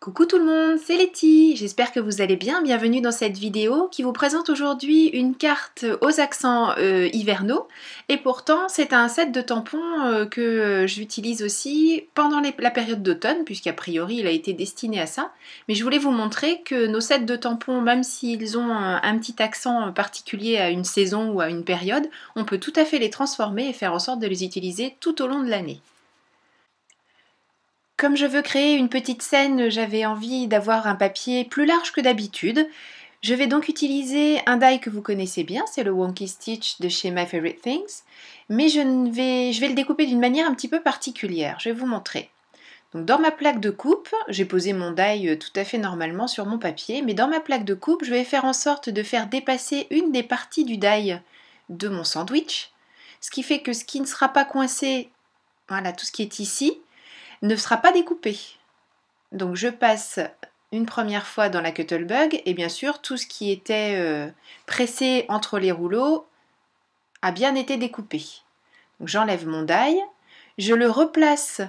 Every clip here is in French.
Coucou tout le monde, c'est Letty, j'espère que vous allez bien, bienvenue dans cette vidéo qui vous présente aujourd'hui une carte aux accents hivernaux et pourtant c'est un set de tampons que j'utilise aussi pendant la période d'automne puisqu'a priori il a été destiné à ça, mais je voulais vous montrer que nos sets de tampons, même s'ils ont un petit accent particulier à une saison ou à une période, on peut tout à fait les transformer et faire en sorte de les utiliser tout au long de l'année. Comme je veux créer une petite scène, j'avais envie d'avoir un papier plus large que d'habitude. Je vais donc utiliser un die que vous connaissez bien, c'est le Wonky Stitch de chez My Favorite Things, mais je vais le découper d'une manière un petit peu particulière, je vais vous montrer. Donc dans ma plaque de coupe, j'ai posé mon die tout à fait normalement sur mon papier, mais dans ma plaque de coupe, je vais faire en sorte de faire dépasser une des parties du die de mon sandwich, ce qui fait que ce qui ne sera pas coincé, voilà, tout ce qui est ici, ne sera pas découpé. Donc je passe une première fois dans la Cuttlebug et bien sûr tout ce qui était pressé entre les rouleaux a bien été découpé. Donc j'enlève mon die, je le replace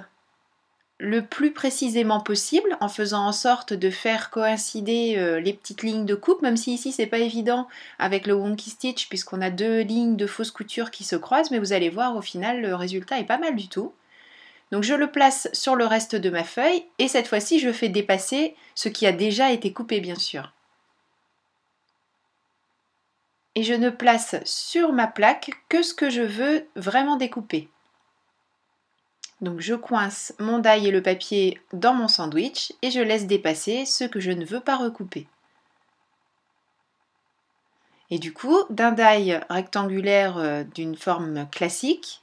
le plus précisément possible en faisant en sorte de faire coïncider les petites lignes de coupe, même si ici c'est pas évident avec le Wonky Stitch puisqu'on a deux lignes de fausse couture qui se croisent, mais vous allez voir au final le résultat est pas mal du tout. Donc je le place sur le reste de ma feuille et cette fois-ci je fais dépasser ce qui a déjà été coupé bien sûr. Et je ne place sur ma plaque que ce que je veux vraiment découper. Donc je coince mon die et le papier dans mon sandwich et je laisse dépasser ce que je ne veux pas recouper. Et du coup, d'un die rectangulaire d'une forme classique,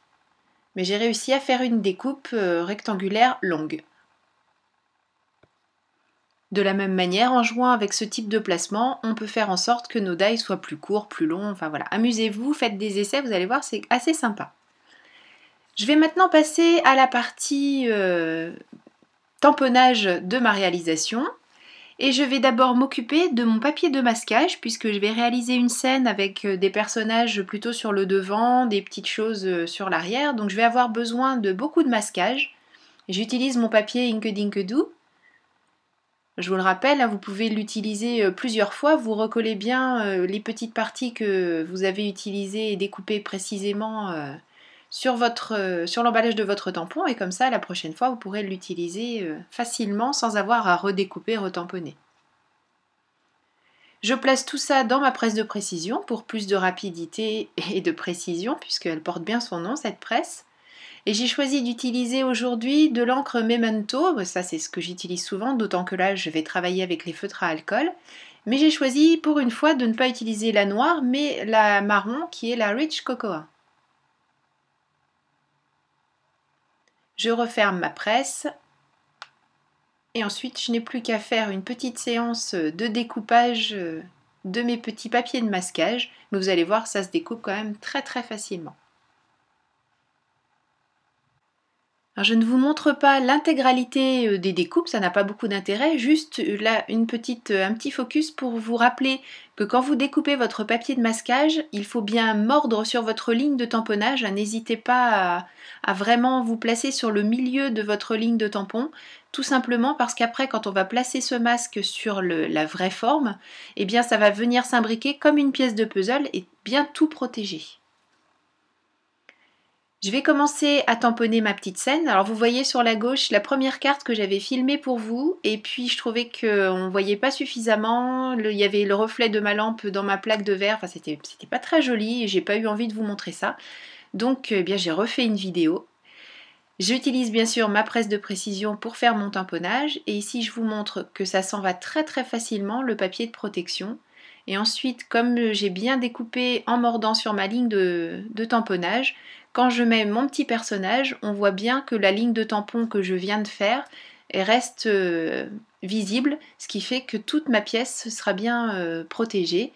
mais j'ai réussi à faire une découpe rectangulaire longue. De la même manière, en jouant avec ce type de placement, on peut faire en sorte que nos die soient plus courts, plus longs, enfin voilà. Amusez-vous, faites des essais, vous allez voir, c'est assez sympa. Je vais maintenant passer à la partie tamponnage de ma réalisation. Et je vais d'abord m'occuper de mon papier de masquage, puisque je vais réaliser une scène avec des personnages plutôt sur le devant, des petites choses sur l'arrière. Donc je vais avoir besoin de beaucoup de masquage. J'utilise mon papier Inkedinkado. Je vous le rappelle, vous pouvez l'utiliser plusieurs fois, vous recollez bien les petites parties que vous avez utilisées et découpées précisément sur l'emballage de votre tampon et comme ça, la prochaine fois, vous pourrez l'utiliser facilement sans avoir à redécouper et retamponner. Je place tout ça dans ma presse de précision pour plus de rapidité et de précision puisqu'elle porte bien son nom, cette presse. Et j'ai choisi d'utiliser aujourd'hui de l'encre Memento, ça c'est ce que j'utilise souvent, d'autant que là je vais travailler avec les feutres à alcool. Mais j'ai choisi pour une fois de ne pas utiliser la noire, mais la marron qui est la Rich Cocoa. Je referme ma presse. Et ensuite je n'ai plus qu'à faire une petite séance de découpage de mes petits papiers de masquage. Mais vous allez voir, ça se découpe quand même très très facilement. Alors, je ne vous montre pas l'intégralité des découpes, ça n'a pas beaucoup d'intérêt, juste là un petit focus pour vous rappeler que quand vous découpez votre papier de masquage, il faut bien mordre sur votre ligne de tamponnage, n'hésitez pas à vraiment vous placer sur le milieu de votre ligne de tampon, tout simplement parce qu'après quand on va placer ce masque sur la vraie forme, eh bien ça va venir s'imbriquer comme une pièce de puzzle et bien tout protéger. Je vais commencer à tamponner ma petite scène. Alors vous voyez sur la gauche la première carte que j'avais filmée pour vous et puis je trouvais qu'on ne voyait pas suffisamment, il y avait le reflet de ma lampe dans ma plaque de verre, enfin c'était pas très joli et j'ai pas eu envie de vous montrer ça. Donc eh bien j'ai refait une vidéo. J'utilise bien sûr ma presse de précision pour faire mon tamponnage et ici je vous montre que ça s'en va très très facilement, le papier de protection. Et ensuite, comme j'ai bien découpé en mordant sur ma ligne de tamponnage, quand je mets mon petit personnage, on voit bien que la ligne de tampon que je viens de faire reste visible, ce qui fait que toute ma pièce sera bien protégée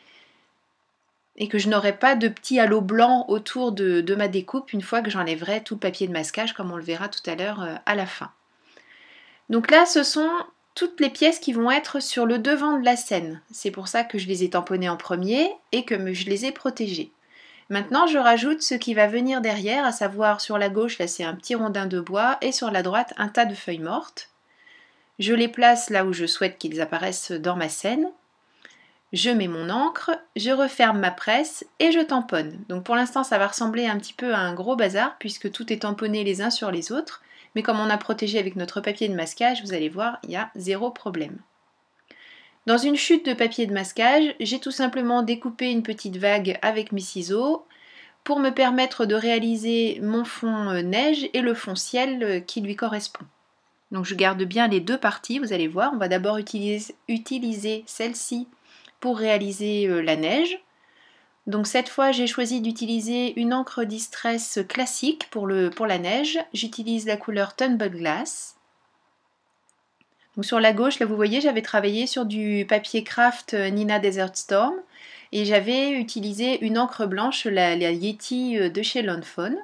et que je n'aurai pas de petit halo blanc autour de ma découpe une fois que j'enlèverai tout le papier de masquage comme on le verra tout à l'heure à la fin. Donc là, ce sont toutes les pièces qui vont être sur le devant de la scène. C'est pour ça que je les ai tamponnées en premier et que je les ai protégées. Maintenant, je rajoute ce qui va venir derrière, à savoir sur la gauche, là c'est un petit rondin de bois, et sur la droite, un tas de feuilles mortes. Je les place là où je souhaite qu'ils apparaissent dans ma scène. Je mets mon encre, je referme ma presse et je tamponne. Donc pour l'instant ça va ressembler un petit peu à un gros bazar puisque tout est tamponné les uns sur les autres. Mais comme on a protégé avec notre papier de masquage, vous allez voir, il y a zéro problème. Dans une chute de papier de masquage, j'ai tout simplement découpé une petite vague avec mes ciseaux pour me permettre de réaliser mon fond neige et le fond ciel qui lui correspond. Donc je garde bien les deux parties, vous allez voir. On va d'abord utiliser celle-ci pour réaliser la neige. Donc cette fois j'ai choisi d'utiliser une encre Distress classique pour la neige. J'utilise la couleur Tumble Glass. Donc sur la gauche, là vous voyez, j'avais travaillé sur du papier craft Nina Desert Storm et j'avais utilisé une encre blanche, la Yeti de chez Lawn Fawn.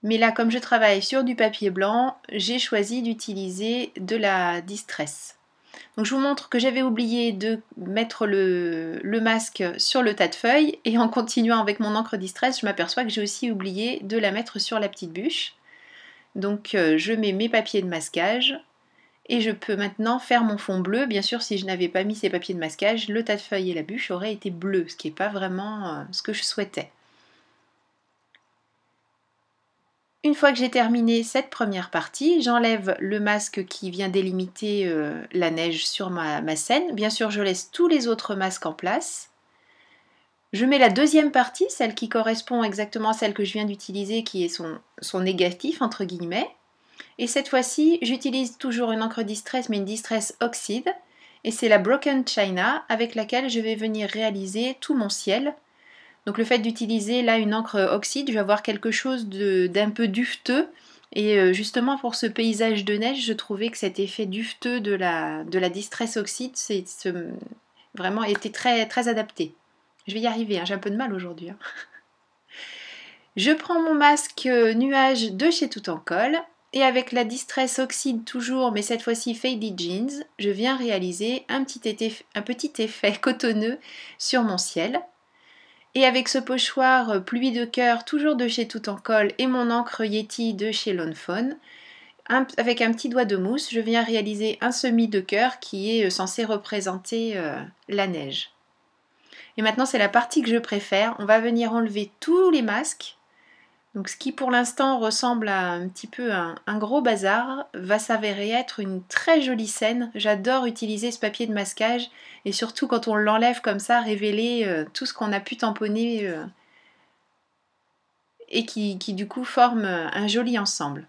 Mais là, comme je travaille sur du papier blanc, j'ai choisi d'utiliser de la Distress. Donc je vous montre que j'avais oublié de mettre le masque sur le tas de feuilles et en continuant avec mon encre Distress, je m'aperçois que j'ai aussi oublié de la mettre sur la petite bûche. Donc je mets mes papiers de masquage et je peux maintenant faire mon fond bleu. Bien sûr, si je n'avais pas mis ces papiers de masquage, le tas de feuilles et la bûche auraient été bleus, ce qui n'est pas vraiment ce que je souhaitais. Une fois que j'ai terminé cette première partie, j'enlève le masque qui vient délimiter la neige sur ma scène. Bien sûr, je laisse tous les autres masques en place. Je mets la deuxième partie, celle qui correspond exactement à celle que je viens d'utiliser, qui est son négatif, entre guillemets. Et cette fois-ci, j'utilise toujours une encre Distress, mais une Distress Oxide. Et c'est la Broken China avec laquelle je vais venir réaliser tout mon ciel. Donc le fait d'utiliser là une encre oxyde, je vais avoir quelque chose d'un peu dufteux. Et justement pour ce paysage de neige, je trouvais que cet effet dufteux de la Distress Oxide vraiment était très, très adapté. Je vais y arriver, hein, j'ai un peu de mal aujourd'hui. Hein. Je prends mon masque nuage de chez Tout en Colle. Et avec la Distress Oxide toujours, mais cette fois-ci Faded Jeans, je viens réaliser un petit effet cotonneux sur mon ciel. Et avec ce pochoir pluie de cœur, toujours de chez Tout en Colle, et mon encre Yeti de chez Lawn Fawn, avec un petit doigt de mousse, je viens réaliser un semis de cœur qui est censé représenter la neige. Et maintenant, c'est la partie que je préfère. On va venir enlever tous les masques. Donc, ce qui pour l'instant ressemble à un petit peu un gros bazar va s'avérer être une très jolie scène. J'adore utiliser ce papier de masquage et surtout quand on l'enlève comme ça, révéler tout ce qu'on a pu tamponner et qui du coup forme un joli ensemble.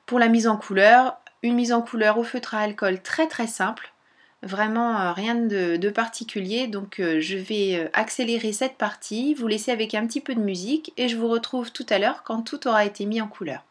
Pour la mise en couleur, une mise en couleur au feutre à alcool très très simple. Vraiment rien de particulier, donc je vais accélérer cette partie, vous laisser avec un petit peu de musique et je vous retrouve tout à l'heure quand tout aura été mis en couleur.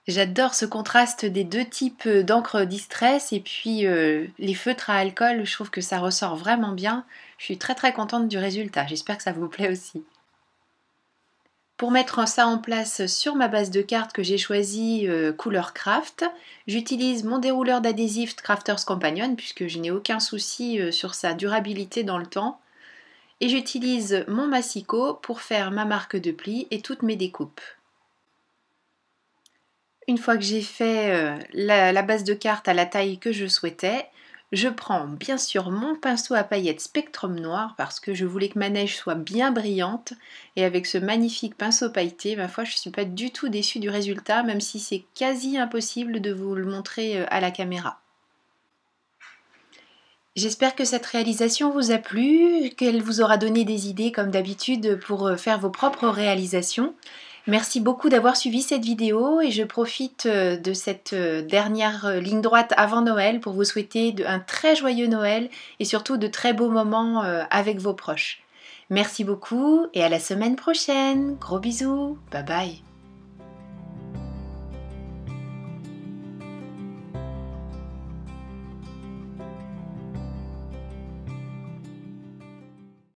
J'adore ce contraste des deux types d'encre Distress et puis les feutres à alcool, je trouve que ça ressort vraiment bien. Je suis très très contente du résultat, j'espère que ça vous plaît aussi. Pour mettre ça en place sur ma base de cartes que j'ai choisie couleur craft, j'utilise mon dérouleur d'adhésif Crafters Companion puisque je n'ai aucun souci sur sa durabilité dans le temps. Et j'utilise mon massicot pour faire ma marque de pli et toutes mes découpes. Une fois que j'ai fait la base de carte à la taille que je souhaitais, je prends bien sûr mon pinceau à paillettes Spectrum Noir parce que je voulais que ma neige soit bien brillante et avec ce magnifique pinceau pailleté, ma foi, je ne suis pas du tout déçue du résultat même si c'est quasi impossible de vous le montrer à la caméra. J'espère que cette réalisation vous a plu, qu'elle vous aura donné des idées comme d'habitude pour faire vos propres réalisations. Merci beaucoup d'avoir suivi cette vidéo et je profite de cette dernière ligne droite avant Noël pour vous souhaiter un très joyeux Noël et surtout de très beaux moments avec vos proches. Merci beaucoup et à la semaine prochaine. Gros bisous. Bye bye.